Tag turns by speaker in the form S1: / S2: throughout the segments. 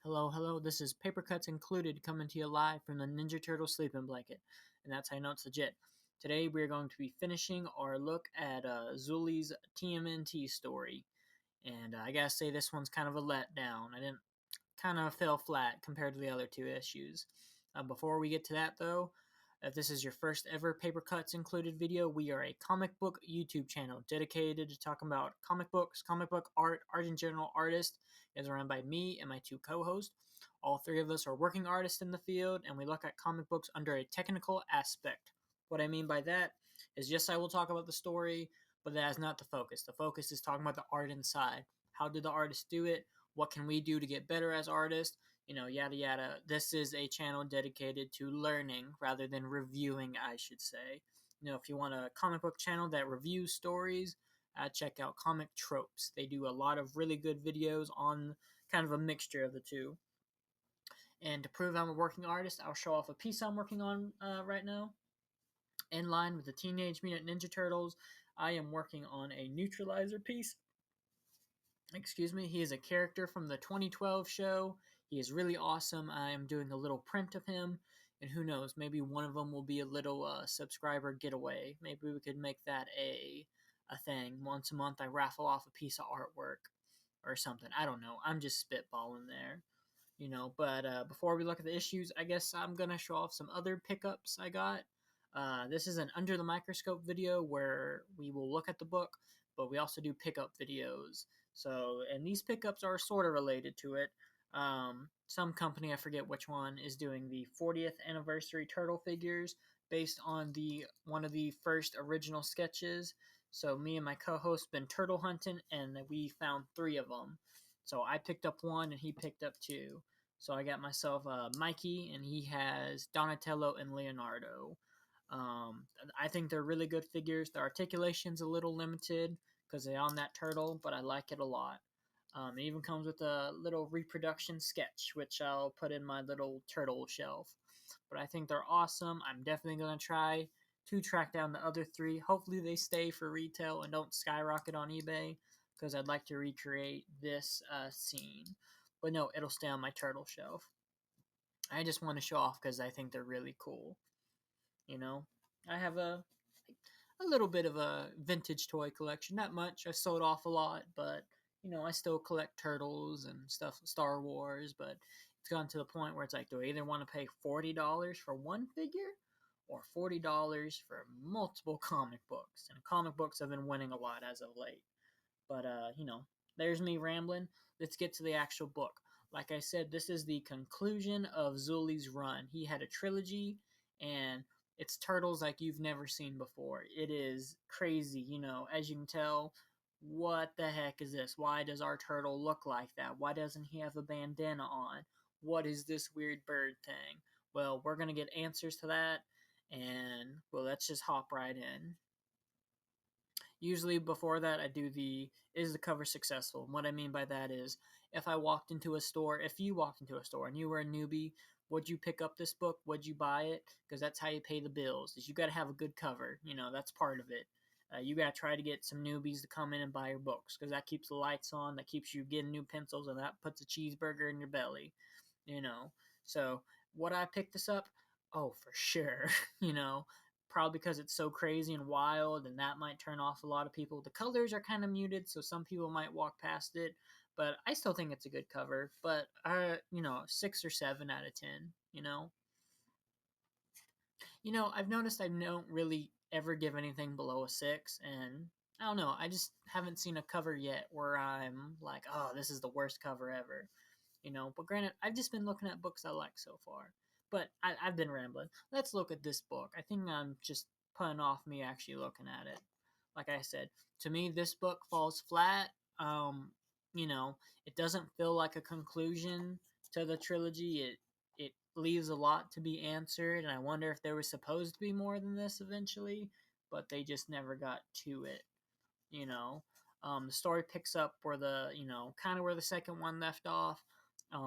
S1: Hello. This is Paper Cuts Included coming to you live from the Ninja Turtle sleeping blanket, and that's how you know it's legit. Today we're going to be finishing our look at Zulli's TMNT story, and I gotta say this one's kind of a letdown. I didn't kind of fell flat compared to the other two issues. Before we get to that, though, if this is your first ever Paper Cuts Included video, we are a comic book YouTube channel dedicated to talking about comic books, comic book art, art in general, artists. It is run by me and my two co-hosts. All three of us are working artists in the field, and we look at comic books under a technical aspect. What I mean by that is, yes, I will talk about the story, but that is not the focus. The focus is talking about the art inside. How did the artist do it? What can we do to get better as artists? Yada yada. This is a channel dedicated to learning rather than reviewing, I should say. If you want a comic book channel that reviews stories, check out Comic Tropes. They do a lot of really good videos on kind of a mixture of the two. And to prove I'm a working artist, I'll show off a piece I'm working on right now. In line with the Teenage Mutant Ninja Turtles, I am working on a neutralizer piece. Excuse me. He is a character from the 2012 show. He is really awesome. I am doing a little print of him, and who knows, maybe one of them will be a little subscriber getaway. Maybe we could make that a thing. Once a month, I raffle off a piece of artwork or something. I don't know. I'm just spitballing there. But before we look at the issues, I guess I'm gonna show off some other pickups I got. This is an under the microscope video where we will look at the book, but we also do pickup videos. So, and these pickups are sort of related to it. Some company, I forget which one, is doing the 40th anniversary turtle figures based on the one of the first original sketches. So me and my co-host been turtle hunting, and we found 3 of them. So I picked up 1, and he picked up 2. So I got myself Mikey, and he has Donatello and Leonardo. I think they're really good figures. The articulation's a little limited because they're on that turtle, but I like it a lot. It even comes with a little reproduction sketch, which I'll put in my little turtle shelf. But I think they're awesome. I'm definitely going to try to track down the other 3. Hopefully they stay for retail and don't skyrocket on eBay, because I'd like to recreate this scene. But no, it'll stay on my turtle shelf. I just want to show off because I think they're really cool. I have a little bit of a vintage toy collection. Not much. I sold off a lot, but I still collect turtles and stuff, Star Wars. But it's gotten to the point where it's like, do I either want to pay $40 for one figure or $40 for multiple comic books? And comic books have been winning a lot as of late. But there's me rambling. Let's get to the actual book. Like I said, this is the conclusion of Zulli's run. He had a trilogy, and it's turtles like you've never seen before. It is crazy, as you can tell. What the heck is this? Why does our turtle look like that? Why doesn't he have a bandana on? What is this weird bird thing? Well, we're going to get answers to that, and, well, let's just hop right in. Usually before that, I do is the cover successful? And what I mean by that is, if you walked into a store and you were a newbie, would you pick up this book? Would you buy it? Because that's how you pay the bills. Is you got to have a good cover. That's part of it. You got to try to get some newbies to come in and buy your books, because that keeps the lights on, that keeps you getting new pencils, and that puts a cheeseburger in your belly. So would I pick this up? Oh, for sure. Probably because it's so crazy and wild, and that might turn off a lot of people. The colors are kind of muted, so some people might walk past it, but I still think it's a good cover. But 6 or 7 out of 10. I've noticed I don't really ever give anything below a 6, and I don't know, I just haven't seen a cover yet where I'm like, oh, this is the worst cover ever. But granted, I've just been looking at books I like so far. But I've been rambling. Let's look at this book. I think I'm just putting off me actually looking at it. Like I said, to me, this book falls flat. It doesn't feel like a conclusion to the trilogy. It leaves a lot to be answered, and I wonder if there was supposed to be more than this eventually, but they just never got to it. The story picks up where kind of where the second one left off.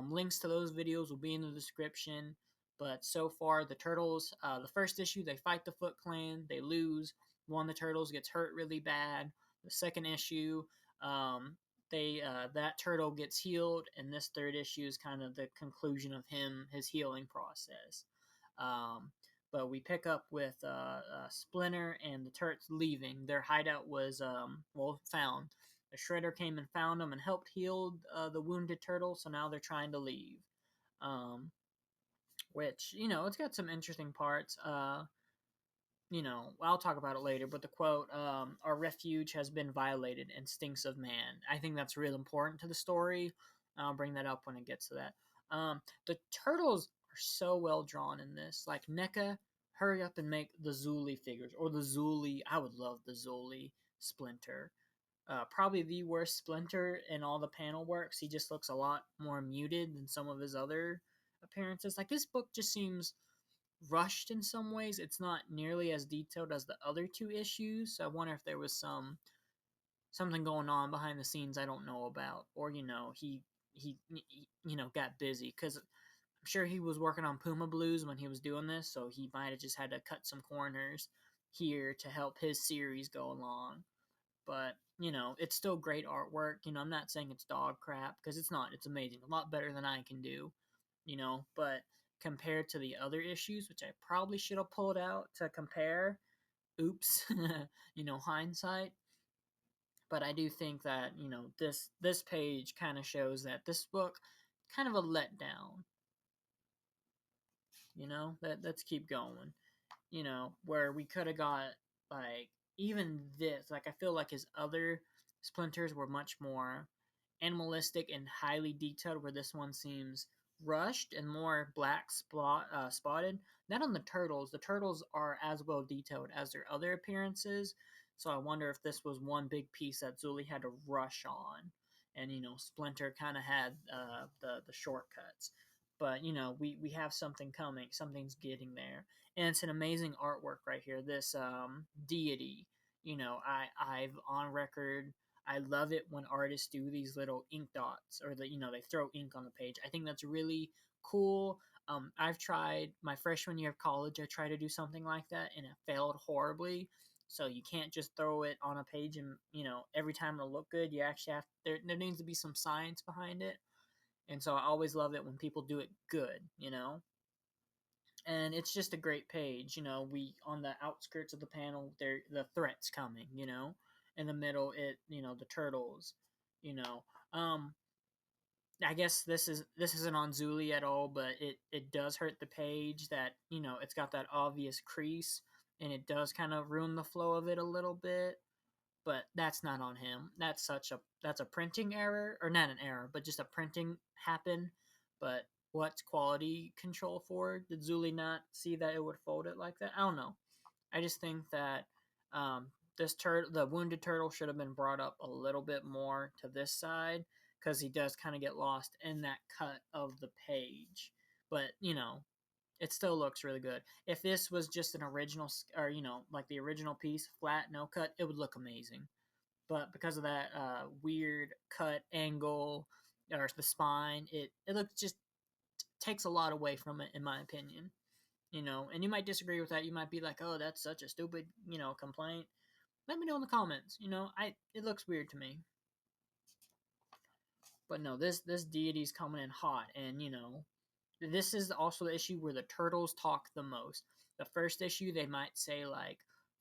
S1: Links to those videos will be in the description. But so far, the turtles, the first issue, they fight the Foot Clan. They lose. One of the turtles gets hurt really bad. The second issue, that turtle gets healed, and this third issue is kind of the conclusion of his healing process. Um, but we pick up with Splinter and the Turks leaving. Their hideout was found. The Shredder came and found them and helped heal the wounded turtle. So now they're trying to leave. Which it's got some interesting parts. I'll talk about it later, but the quote, our refuge has been violated and stinks of man. I think that's real important to the story. I'll bring that up when it gets to that. The turtles are so well drawn in this. Like, NECA, hurry up and make the Zulli figures. Or the Zulli, I would love the Zulli Splinter. Probably the worst Splinter in all the panel works. He just looks a lot more muted than some of his other appearances. Like, this book just seems rushed in some ways. It's not nearly as detailed as the other two issues. So I wonder if there was something going on behind the scenes I don't know about, or he got busy, because I'm sure he was working on Puma Blues when he was doing this, so he might have just had to cut some corners here to help his series go along. But it's still great artwork. I'm not saying it's dog crap, because it's not. It's amazing, a lot better than I can do. But compared to the other issues, which I probably should have pulled out to compare, oops, hindsight. But I do think that this page kind of shows that this book kind of a letdown. Let's keep going. Where we could have got, like, even this. Like, I feel like his other Splinters were much more animalistic and highly detailed, where this one seems rushed and more spotted. Not on the turtles. The turtles are as well detailed as their other appearances. So I wonder if this was one big piece that Zulli had to rush on, and Splinter kind of had the shortcuts. But we have something coming. Something's getting there, and it's an amazing artwork right here. This deity. I've on record, I love it when artists do these little ink dots, or they throw ink on the page. I think that's really cool. I've tried my freshman year of college. I tried to do something like that, and it failed horribly. So you can't just throw it on a page and every time it'll look good. You actually have there needs to be some science behind it, and so I always love it when people do it good. And it's just a great page. We on the outskirts of the panel, there the threat's coming. In the middle, the turtles. You know, um, I guess this isn't on Zulli at all, but it does hurt the page that it's got that obvious crease, and it does kind of ruin the flow of it a little bit. But that's not on him. That's a printing error, or not an error, but just a printing happen. But what's quality control for? Did Zulli not see that it would fold it like that? I don't know. I just think that um, the wounded turtle, should have been brought up a little bit more to this side, because he does kind of get lost in that cut of the page. But it still looks really good. If this was just an original, or like the original piece, flat, no cut, it would look amazing. But because of that weird cut angle, or the spine, it looks just takes a lot away from it, in my opinion. And you might disagree with that. You might be like, "Oh, that's such a stupid, complaint." Let me know in the comments. It looks weird to me. But no, this deity's coming in hot, and this is also the issue where the turtles talk the most. The first issue, they might say like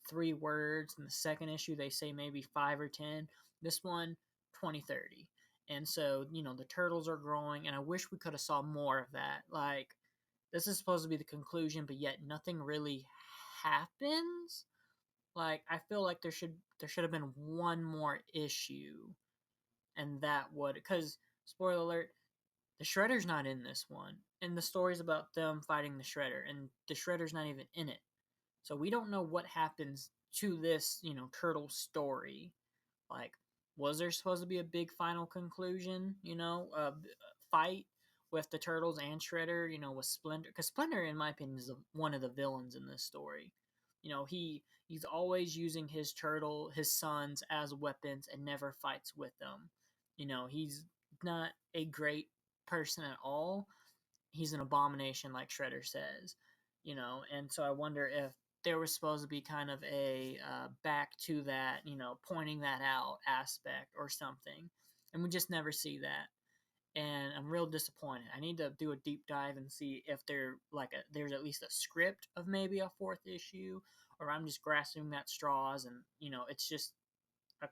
S1: 3 words. In the second issue, they say maybe 5 or 10. This one, 20, 30. And so, the turtles are growing, and I wish we could have saw more of that. Like, this is supposed to be the conclusion, but yet nothing really happens. Like, I feel like there should have been one more issue, and that would, because spoiler alert, the Shredder's not in this one, and the story's about them fighting the Shredder, and the Shredder's not even in it. So we don't know what happens to this, turtle story. Like, was there supposed to be a big final conclusion? Fight with the turtles and Shredder. With Splinter, because Splinter, in my opinion, is one of the villains in this story. He's always using his sons as weapons, and never fights with them. He's not a great person at all. He's an abomination, like Shredder says. And so I wonder if there was supposed to be kind of a back to that, pointing that out aspect or something. and we just never see that. And I'm real disappointed. I need to do a deep dive and see if there's at least a script of maybe a fourth issue, or I'm just grasping at straws, and it's just a,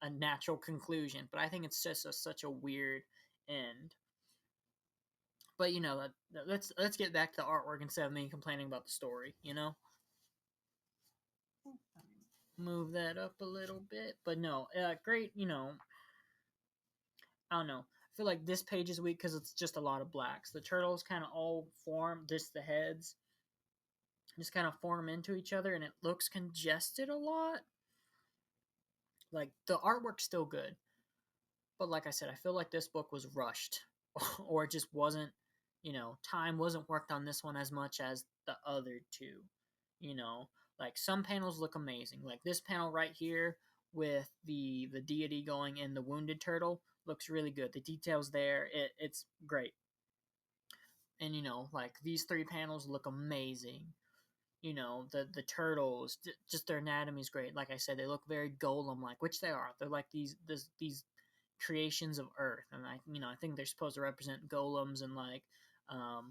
S1: a natural conclusion. But I think it's just such a weird end. But let's get back to the artwork instead of me complaining about the story. Move that up a little bit. But no, great. I don't know. I feel like this page is weak because it's just a lot of blacks. The turtles kind of all form, just the heads, just kind of form into each other, and it looks congested a lot. Like the artwork's still good, but like I said, I feel like this book was rushed, or it just wasn't. Time wasn't worked on this one as much as the other two. You know, like some panels look amazing. Like this panel right here with the deity going in the wounded turtle looks really good. The details there, it's great. And like these three panels look amazing. The turtles, just their anatomy is great. Like I said, they look very golem like, which they are. They're like these creations of earth, and I think they're supposed to represent golems, and like I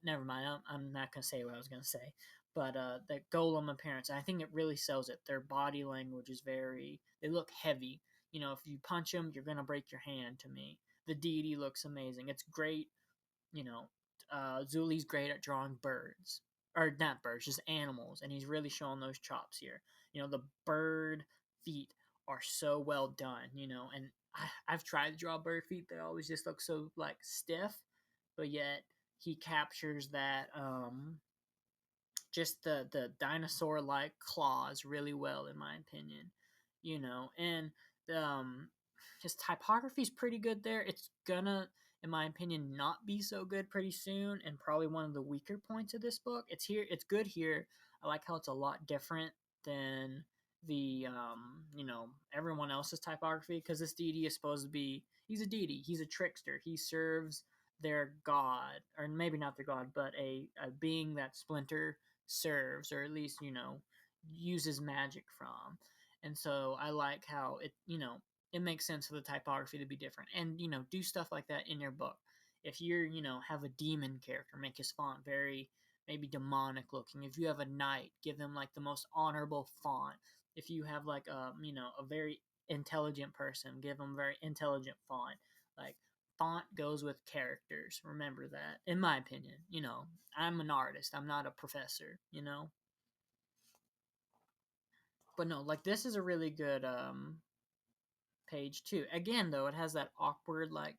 S1: never mind. I'm not gonna say what I was gonna say, but the golem appearance, I think it really sells it. Their body language is very. They look heavy. If you punch them, you're gonna break your hand. To me, the deity looks amazing. It's great. You know, Zulli's great at drawing birds, or not birds, just animals, and he's really showing those chops here. The bird feet are so well done. And I've tried to draw bird feet; they always just look so like stiff, but yet he captures that just the dinosaur like claws really well, in my opinion. And his typography is pretty good there. It's gonna, in my opinion, not be so good pretty soon, and probably one of the weaker points of this book. It's good here. I like how it's a lot different than the everyone else's typography, because this deity is supposed to be, he's a deity, he's a trickster, he serves their god, or maybe not their god, but a being that Splinter serves, or at least uses magic from. And so I like how it makes sense for the typography to be different, and do stuff like that in your book. If you're have a demon character, make his font very maybe demonic looking. If you have a knight, give them like the most honorable font. If you have like a very intelligent person, give them very intelligent font. Like, font goes with characters. Remember that, in my opinion. I'm an artist, I'm not a professor. But no, like this is a really good page too. Again, though, it has that awkward like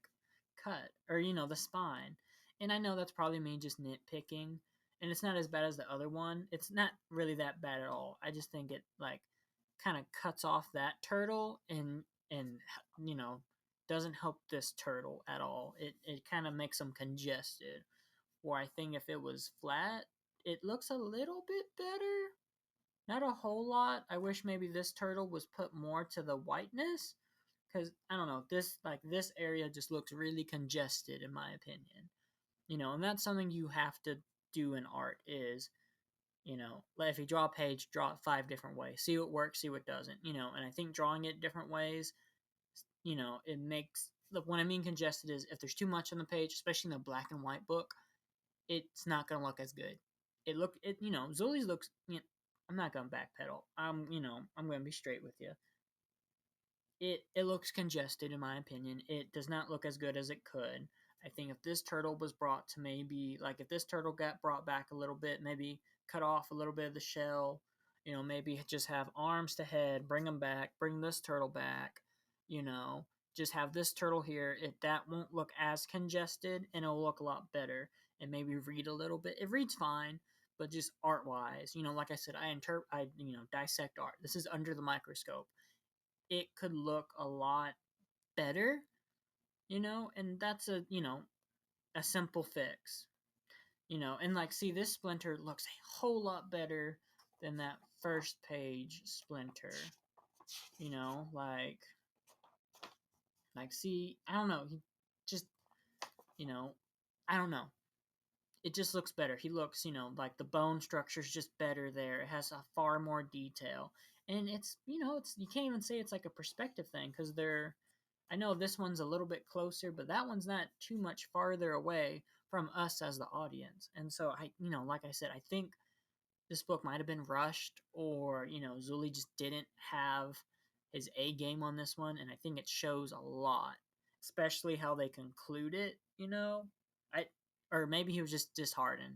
S1: cut, or the spine. And I know that's probably me just nitpicking, and it's not as bad as the other one. It's not really that bad at all. I just think it like kind of cuts off that turtle, and you know doesn't help this turtle at all. It kind of makes them congested. Where I think if it was flat, it looks a little bit better. Not a whole lot. I wish maybe this turtle was put more to the whiteness, because I don't know, this area just looks really congested, in my opinion. And that's something you have to do in art is, like if you draw a page, draw it 5 different ways, see what works, see what doesn't. And I think drawing it different ways, it makes, look, what I mean congested is if there's too much on the page, especially in a black and white book, it's not gonna look as good. Zulli's looks, I'm not gonna backpedal. I'm gonna be straight with you. It looks congested, in my opinion. It does not look as good as it could. I think if this turtle was brought to, maybe like if this turtle got brought back a little bit, maybe cut off a little bit of the shell, maybe just have arms to head, bring them back, bring this turtle back, you know, just have this turtle here. That won't look as congested, and it'll look a lot better. And maybe read a little bit. It reads fine, but just art wise, like I said, I dissect art. This is under the microscope. It could look a lot better, and that's a simple fix. And like, see, this Splinter looks a whole lot better than that first page Splinter. you know like see, I don't know, he just, you know I don't know, it just looks better. He looks, like the bone structure's just better there. It has a far more detail. And it's, you can't even say it's like a perspective thing, because they're, I know this one's a little bit closer, but that one's not too much farther away from us as the audience. And so like I said, I think this book might have been rushed, or Zulli just didn't have his A game on this one, and I think it shows a lot, especially how they conclude it. I or maybe he was just disheartened.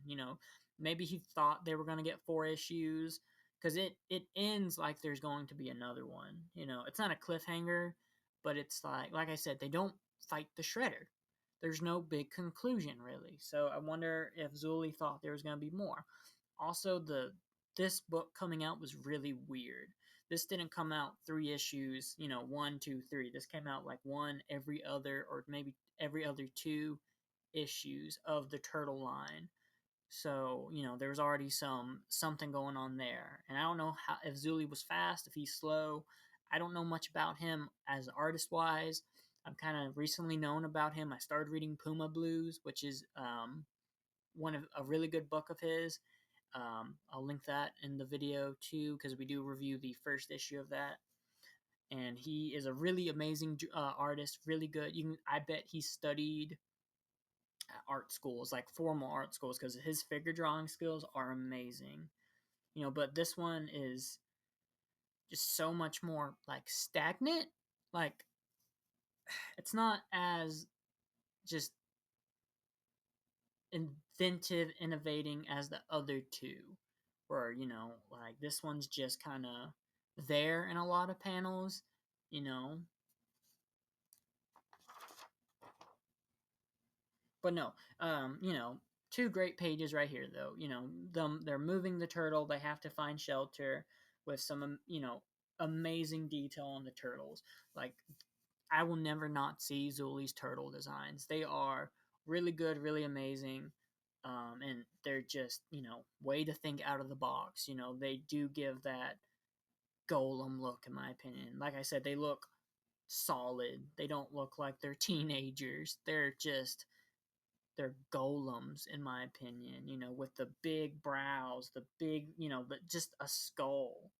S1: Maybe he thought they were going to get 4 issues, because it ends like there's going to be another one. It's not a cliffhanger, but it's like I said, they don't fight the Shredder. There's no big conclusion really. So I wonder if Zulli thought there was going to be more. Also, this book coming out was really weird. This didn't come out 3 issues, 1, 2, 3. This came out like one every other, or maybe every other 2 issues of the Turtle line. So there was already something going on there, and I don't know how, if Zulli was fast, if he's slow. I don't know much about him as artist wise. I've kind of recently known about him. I started reading Puma Blues, which is one of a really good book of his. I'll link that in the video too, because we do review the first issue of that. And he is a really amazing artist, really good. I bet he studied at art schools, like formal art schools, because his figure drawing skills are amazing. But this one is just so much more like stagnant. Like it's not as just inventive, innovating as the other two, where like this one's just kind of there in a lot of panels, you know. But no, 2 great pages right here though. They're moving the turtle. They have to find shelter with some, amazing detail on the turtles. Like I will never not see Zulli's turtle designs. They are really good, really amazing. And they're just, way to think out of the box. They do give that golem look, in my opinion. Like I said, they look solid. They don't look like they're teenagers. They're golems, in my opinion, with the big brows, the big, but just a skull,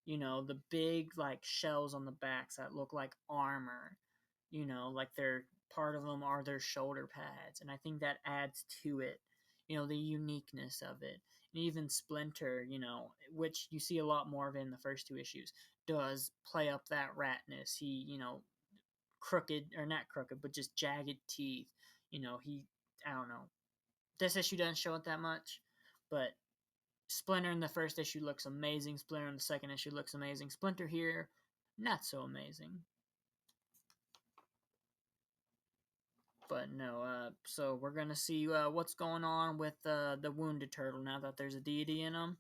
S1: the big, like, shells on the backs that look like armor, like they're part of them are their shoulder pads. And I think that adds to it, the uniqueness of it. And even Splinter, which you see a lot more of in the first 2 issues, does play up that ratness. He, crooked, or not crooked, but just jagged teeth. He, I don't know. This issue doesn't show it that much, but Splinter in the first issue looks amazing. Splinter in the second issue looks amazing. Splinter here, not so amazing. But no, so we're gonna see what's going on with the wounded turtle now that there's a deity in him,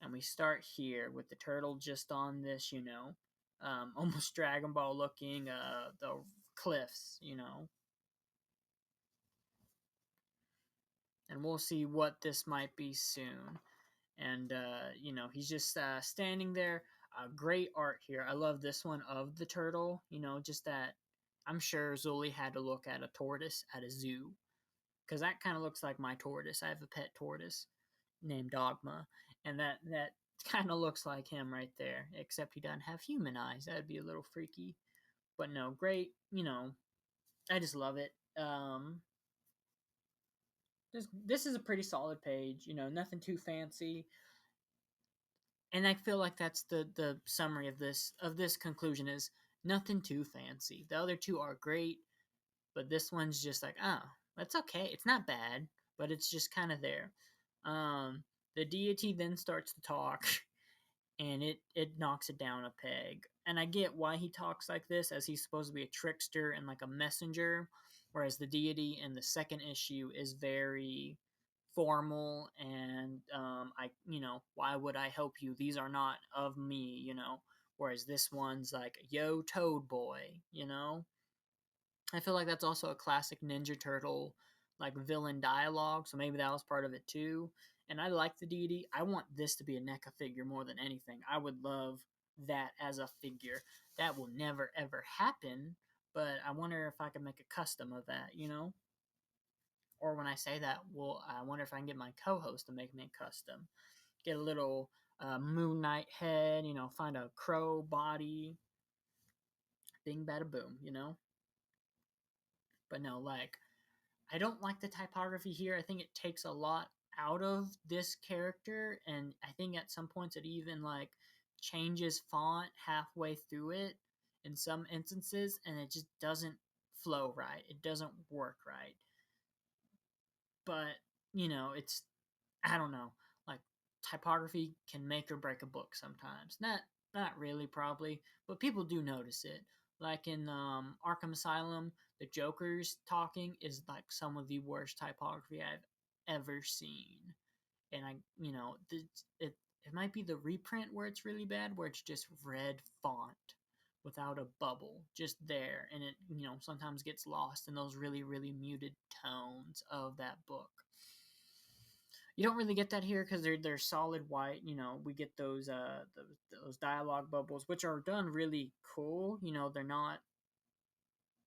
S1: and we start here with the turtle just on this, almost Dragon Ball looking the cliffs, and we'll see what this might be soon. And he's just standing there. Great art here. I love this one of the turtle. Just that I'm sure Zulli had to look at a tortoise at a zoo, because that kind of looks like my tortoise. I have a pet tortoise named Dogma, and that kind of looks like him right there, except he doesn't have human eyes. That'd be a little freaky. But no, great. I just love it. This is a pretty solid page. Nothing too fancy. And I feel like that's the summary of this conclusion is nothing too fancy. The other two are great, but this one's just like, oh, that's okay. It's not bad, but it's just kind of there. The deity then starts to talk, and it knocks it down a peg. And I get why he talks like this, as he's supposed to be a trickster and like a messenger, whereas the deity in the second issue is very formal. And why would I help you? These are not of me, whereas this one's like, yo, Toad Boy. I feel like that's also a classic Ninja Turtle like villain dialogue, so maybe that was part of it too. And I like the deity. I want this to be a NECA figure more than anything. I would love that as a figure. That will never ever happen, but I wonder if I can make a custom of that, Or when I say that, I wonder if I can get my co-host to make me a custom. Get a little Moon Knight head, find a crow body. Bing bada boom, But no, like, I don't like the typography here. I think it takes a lot out of this character, and I think at some points it even like changes font halfway through it in some instances, and it just doesn't flow right. It doesn't work right. But it's, I don't know, like, typography can make or break a book sometimes. Not really, probably, but people do notice it. Like in Arkham Asylum, the Joker's talking is like some of the worst typography I've ever seen. And it might be the reprint where it's really bad, where it's just red font without a bubble just there, and it sometimes gets lost in those really really muted tones of that book. You don't really get that here because they're solid white. We get those dialogue bubbles, which are done really cool. They're not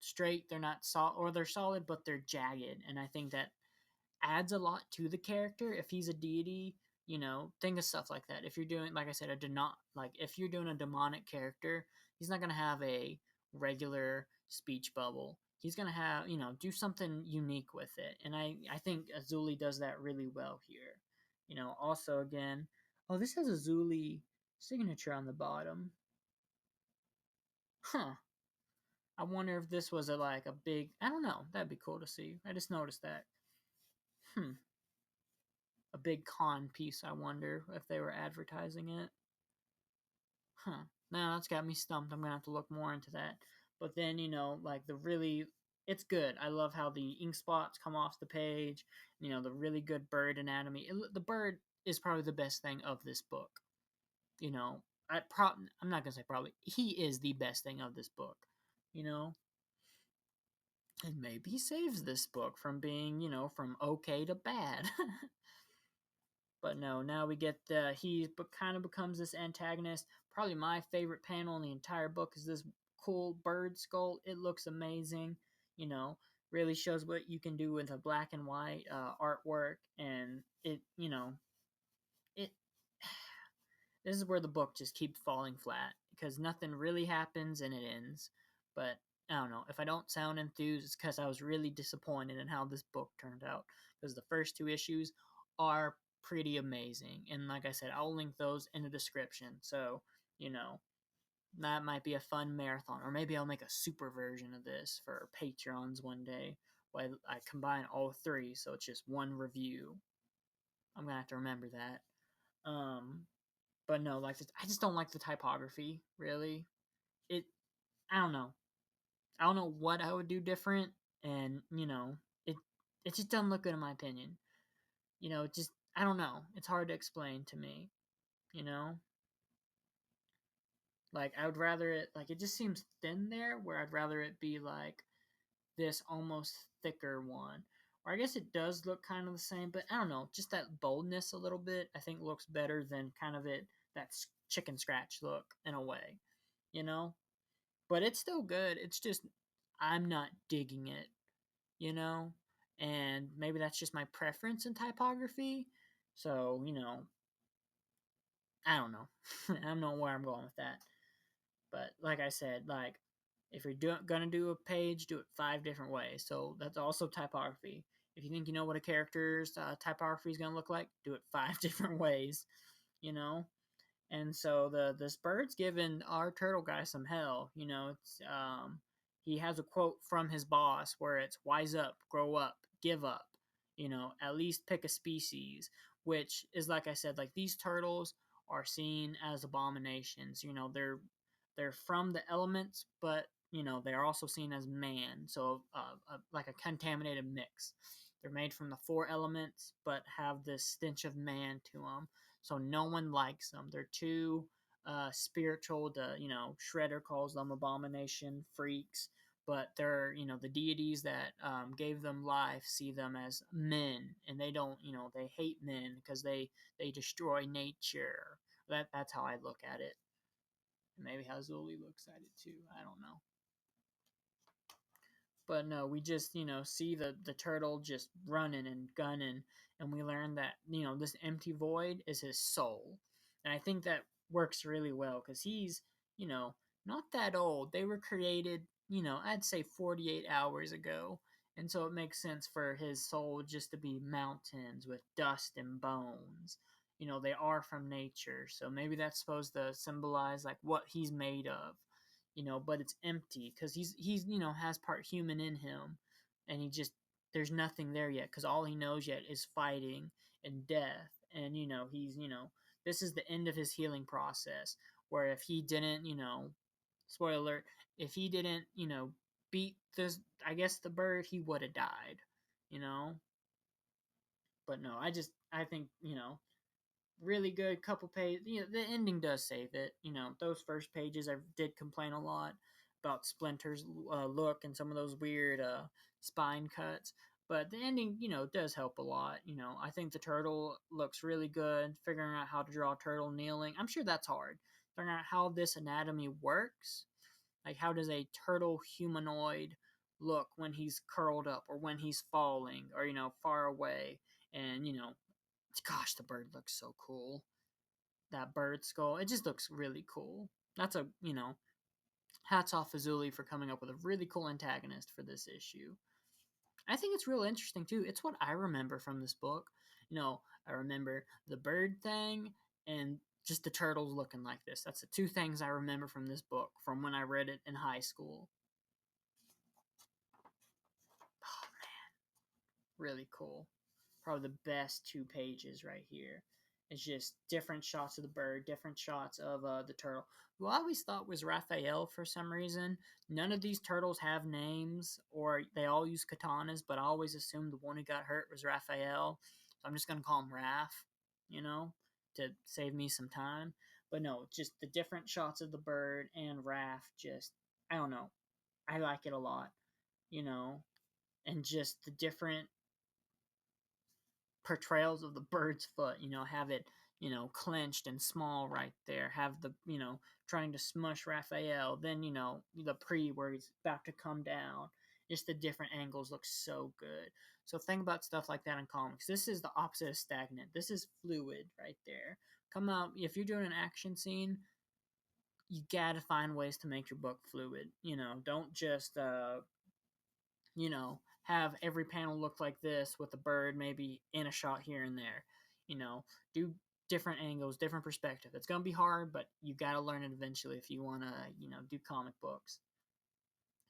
S1: straight, they're not solid, or they're solid, but they're jagged, and I think that adds a lot to the character. If he's a deity, think of stuff like that. If you're doing, like I said, if you're doing a demonic character, he's not gonna have a regular speech bubble. He's gonna have, do something unique with it, and I think Zulli does that really well here. Also again, oh, this has a Zulli signature on the bottom. Huh. I wonder if this was a big. I don't know. That'd be cool to see. I just noticed that. Hmm. A big con piece. I wonder if they were advertising it. Huh. Now that's got me stumped. I'm gonna have to look more into that. But then like it's good. I love how the ink spots come off the page. The really good bird anatomy. The bird is probably the best thing of this book. I'm not gonna say probably. He is the best thing of this book. You know, and maybe saves this book from being from okay to bad. But no, now we get he kind of becomes this antagonist. Probably my favorite panel in the entire book is this cool bird skull. It looks amazing. You know, really shows what you can do with a black and white artwork, and it. This is where the book just keeps falling flat because nothing really happens and it ends. But I don't know. If I don't sound enthused, it's because I was really disappointed in how this book turned out. Because the first two issues are pretty amazing. And like I said, I'll link those in the description. So, you know, that might be a fun marathon. Or maybe I'll make a super version of this for Patreons one day. Where I combine all three, so it's just one review. I'm going to have to remember that. But no, like, I just don't like the typography, really. It, I don't know. I don't know what I would do different, and it it just doesn't look good in my opinion. Just, I don't know. It's hard to explain to me. You know, like, I would rather it, like, it just seems thin there, where I'd rather it be like this almost thicker one. Or I guess it does look kind of the same, but I don't know. Just that boldness a little bit, I think looks better than kind of that chicken scratch look in a way. You know, but it's still good. It's just I'm not digging it, you know? And maybe that's just my preference in typography. So, I don't know. I don't know where I'm going with that. But like I said, like, if you're gonna do a page, do it 5 different ways. So that's also typography. If you think you know what a character's typography is gonna look like, do it 5 different ways. You know, and so this bird's giving our turtle guy some hell. It's he has a quote from his boss where it's wise up, grow up, give up. At least pick a species, which is, like I said, like, these turtles are seen as abominations. They're from the elements, but they're also seen as man. So like a contaminated mix. They're made from the 4 elements, but have this stench of man to them, so no one likes them. They're too spiritual to, Shredder calls them abomination freaks, but they're, the deities that gave them life see them as men, and they don't, they hate men because they destroy nature. That's how I look at it. And maybe how Zulli looks at it too. I don't know. But no, we just, see the turtle just running and gunning, and we learn that, this empty void is his soul. And I think that works really well because he's, not that old. They were created, I'd say 48 hours ago. And so it makes sense for his soul just to be mountains with dust and bones. They are from nature, so maybe that's supposed to symbolize like what he's made of. But it's empty because he's has part human in him, and he just there's nothing there yet because all he knows yet is fighting and death, and this is the end of his healing process. Where if he didn't, spoiler alert, if he didn't, beat this, I guess the bird, he would have died, you know. But no, I think really good couple pages. The ending does save it. Those first pages I did complain a lot about Splinter's look and some of those weird spine cuts. But the ending, does help a lot. I think the turtle looks really good. Figuring out how to draw a turtle kneeling, I'm sure that's hard. Figuring out how this anatomy works, like how does a turtle humanoid look when he's curled up or when he's falling or far away, and gosh, the bird looks so cool. That bird skull, it just looks really cool. That's a hats off to Zulli for coming up with a really cool antagonist for this issue. I think it's real interesting too. It's what I remember from this book. I remember the bird thing and just the turtles looking like this. That's the two things I remember from this book from when I read it in high school. Oh man, really cool. Probably the best 2 pages right here. It's just different shots of the bird, different shots of the turtle, who I always thought was Raphael for some reason. None of these turtles have names, or they all use katanas, but I always assumed the one who got hurt was Raphael. So I'm just going to call him Raph, to save me some time. But no, just the different shots of the bird and Raph, just, I don't know. I like it a lot, you know, and just the different portrayals of the bird's foot, have it, clenched and small right there, have the, trying to smush Raphael, then, the pre where he's about to come down. Just the different angles look so good. So think about stuff like that in comics. This is the opposite of stagnant. This is fluid right there. Come out, if you're doing an action scene, you gotta find ways to make your book fluid. Don't just have every panel look like this with a bird maybe in a shot here and there. Do different angles, different perspective. It's gonna be hard, but you gotta learn it eventually if you wanna, do comic books.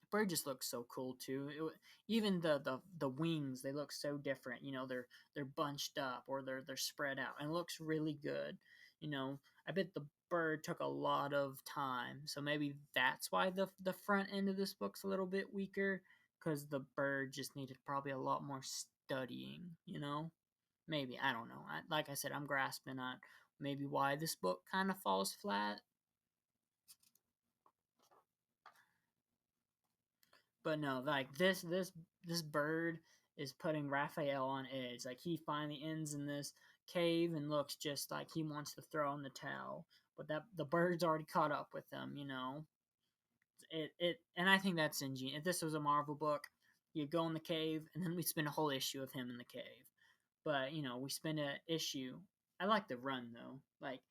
S1: The bird just looks so cool too. Even the wings, they look so different. They're bunched up or they're spread out, and it looks really good. I bet the bird took a lot of time, so maybe that's why the front end of this book's a little bit weaker, because the bird just needed probably a lot more studying. Maybe, I don't know. Like I said, I'm grasping on maybe why this book kind of falls flat. But no, like this bird is putting Raphael on edge. Like he finally ends in this cave and looks just like he wants to throw in the towel. But that the bird's already caught up with him. And I think that's ingenious. If this was a Marvel book, you go in the cave and then we spend a whole issue of him in the cave. But we spend an issue. I like the run though. Like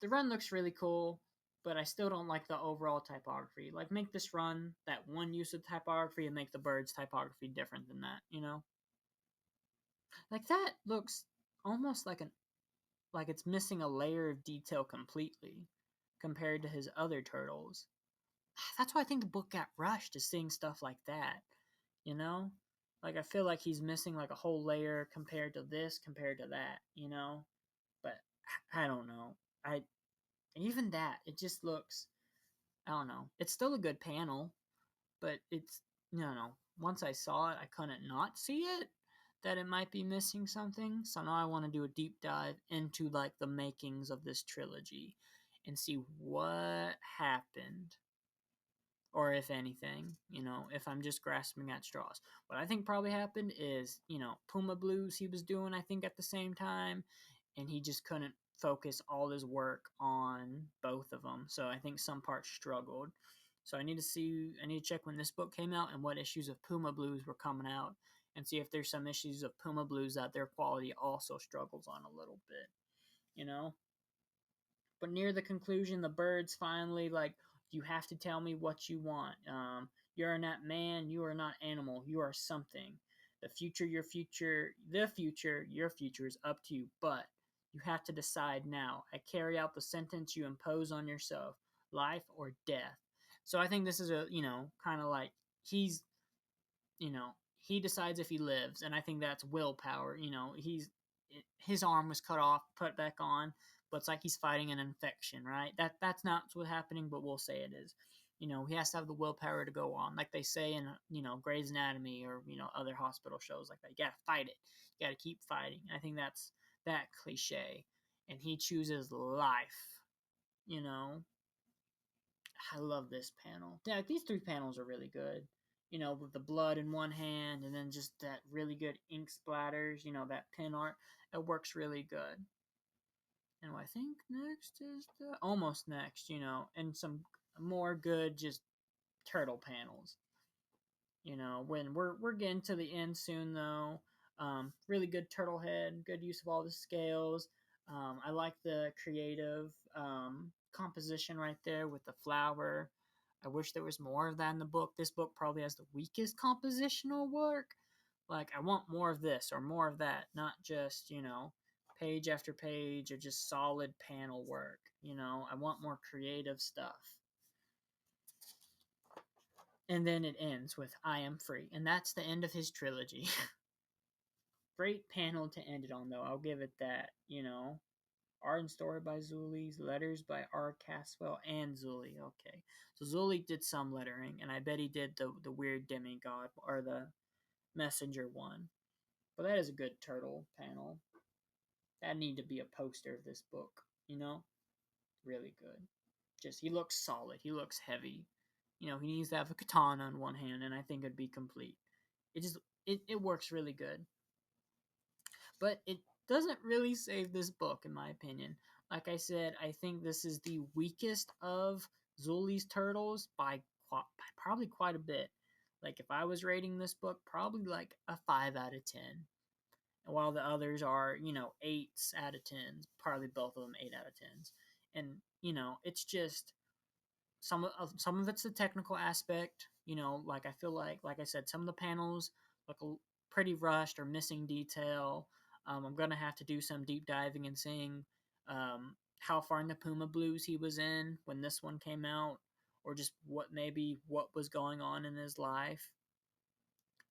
S1: the run looks really cool, but I still don't like the overall typography. Like, make this run that one use of typography and make the bird's typography different than that. Like that looks almost like it's missing a layer of detail completely compared to his other turtles. That's why I think the book got rushed, is seeing stuff like that. You know? Like I feel like he's missing like a whole layer compared to this, compared to that. But I don't know. I Even that, it just looks, I don't know. It's still a good panel, but it's, no. Once I saw it, I couldn't not see it, that it might be missing something. So now I want to do a deep dive into like the makings of this trilogy and see what happened, or if anything, if I'm just grasping at straws. What I think probably happened is, Puma Blues he was doing, I think, at the same time, and he just couldn't focus all his work on both of them. So I think some parts struggled. So I need to check when this book came out and what issues of Puma Blues were coming out, and see if there's some issues of Puma Blues that their quality also struggles on a little bit, you know? But near the conclusion, the birds finally like, you have to tell me what you want. You are not man, you are not animal, you are something. Your future is up to you, but you have to decide now. I carry out the sentence you impose on yourself, life or death. So I think this is kind of like he's, you know, he decides if he lives, and I think that's willpower. His arm was cut off, put back on, but it's like he's fighting an infection, right? That's not what's happening, but we'll say it is. He has to have the willpower to go on, like they say in Grey's Anatomy or other hospital shows like that. You gotta fight it. You gotta keep fighting. I think that's that cliche, and he chooses life. You know, I love this panel. Yeah, these three panels are really good. With the blood in one hand and then just that really good ink splatters, that pin art. It works really good. And I think next is the almost next, and some more good just turtle panels. When we're getting to the end soon though. Really good turtle head, good use of all the scales. I like the creative composition right there with the flower. I wish there was more of that in the book. This book probably has the weakest compositional work. Like, I want more of this or more of that, not just, page after page of just solid panel work. I want more creative stuff. And then it ends with I am free. And that's the end of his trilogy. Great panel to end it on, though. I'll give it that. Art and story by Zullis, letters by R. Caswell and Zulli. Okay. So Zulli did some lettering, and I bet he did the weird demigod or the messenger one. But that is a good turtle panel. That need to be a poster of this book, Really good. Just, he looks solid. He looks heavy. He needs to have a katana in one hand, and I think it'd be complete. It works really good. But it doesn't really save this book, in my opinion. Like I said, I think this is the weakest of Zulli's turtles by probably quite a bit. Like, if I was rating this book, probably like a 5 out of 10. While the others are, 8s out of 10s, probably both of them 8 out of 10s. And, it's just some of it's the technical aspect. Like I feel like I said, some of the panels look pretty rushed or missing detail. I'm gonna have to do some deep diving and seeing how far in the Puma Blues he was in when this one came out, or just what was going on in his life.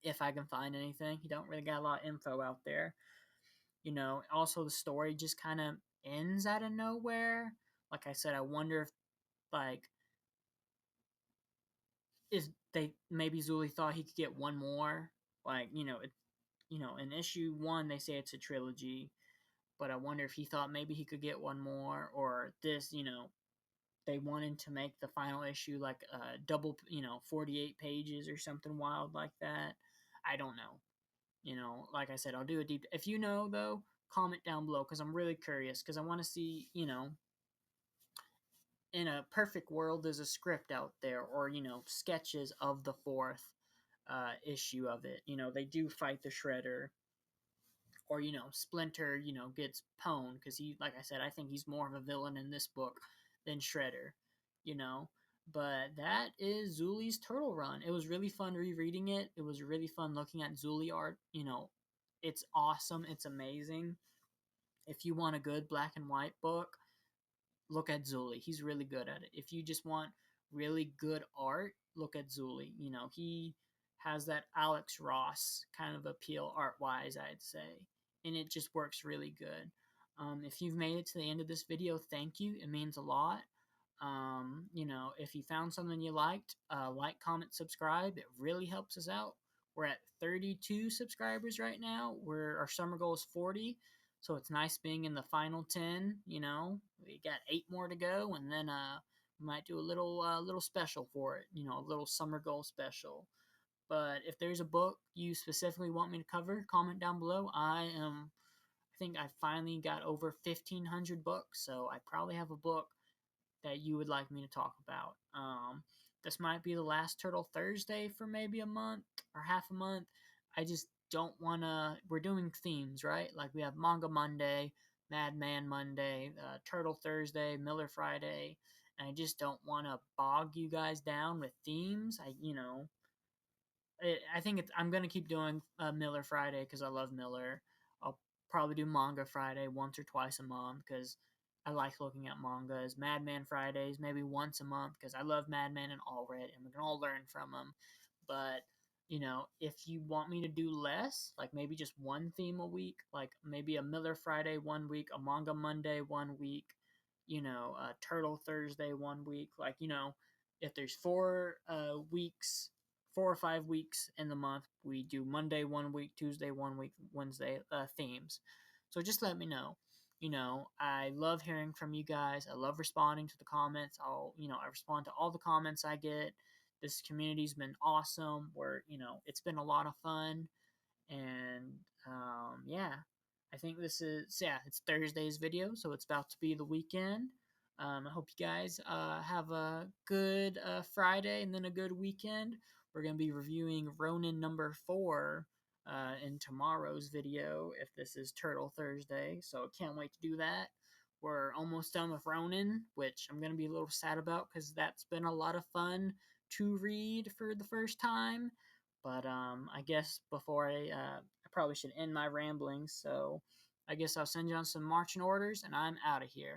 S1: If I can find anything, he don't really got a lot of info out there. Also the story just kind of ends out of nowhere. Like I said, I wonder like if they maybe Zulli thought he could get one more. Like, in issue 1 they say it's a trilogy, but I wonder if he thought maybe he could get one more, or this, they wanted to make the final issue like double, 48 pages or something wild like that. I don't know. Like I said, I'll do a deep. If you know though, comment down below because I'm really curious because I want to see, in a perfect world, there's a script out there or sketches of the fourth issue of it. They do fight the Shredder, or Splinter, gets pwned because he, like I said, I think he's more of a villain in this book than Shredder. You know, but that is Zulli's Turtle Run. It was really fun rereading it. It was really fun looking at Zulli art. It's awesome. It's amazing. If you want a good black and white book, look at Zulli. He's really good at it. If you just want really good art, look at Zulli. He has that Alex Ross kind of appeal art wise, I'd say. And it just works really good. If you've made it to the end of this video, thank you. It means a lot. If you found something you liked, like, comment, subscribe. It really helps us out. We're at 32 subscribers right now. Our summer goal is 40. So it's nice being in the final 10. We got 8 more to go, and then we might do a little special for it. A little summer goal special. But if there's a book you specifically want me to cover, comment down below. I think I finally got over 1,500 books, so I probably have a book that you would like me to talk about. This might be the last Turtle Thursday for maybe a month or half a month. I just don't want to. We're doing themes, right? Like we have Manga Monday, Madman Monday, Turtle Thursday, Miller Friday, and I just don't want to bog you guys down with themes. I think I'm gonna keep doing Miller Friday because I love Miller. I'll probably do Manga Friday once or twice a month because I like looking at mangas. Madman Fridays maybe once a month because I love Madman and All Red, and we can all learn from them. But if you want me to do less, like maybe just one theme a week, like maybe a Miller Friday one week, a Manga Monday one week, a Turtle Thursday one week, like if there's 4 weeks 4 or 5 weeks in the month. We do Monday one week, Tuesday one week, Wednesday themes. So just let me know. I love hearing from you guys. I love responding to the comments. I respond to all the comments I get. This community's been awesome. It's been a lot of fun. And yeah, I think it's Thursday's video, so it's about to be the weekend. I hope you guys have a good Friday and then a good weekend. We're going to be reviewing Ronin number 4 in tomorrow's video if this is Turtle Thursday, so can't wait to do that. We're almost done with Ronin, which I'm going to be a little sad about because that's been a lot of fun to read for the first time. But I guess before I probably should end my ramblings. So I guess I'll send you on some marching orders, and I'm out of here.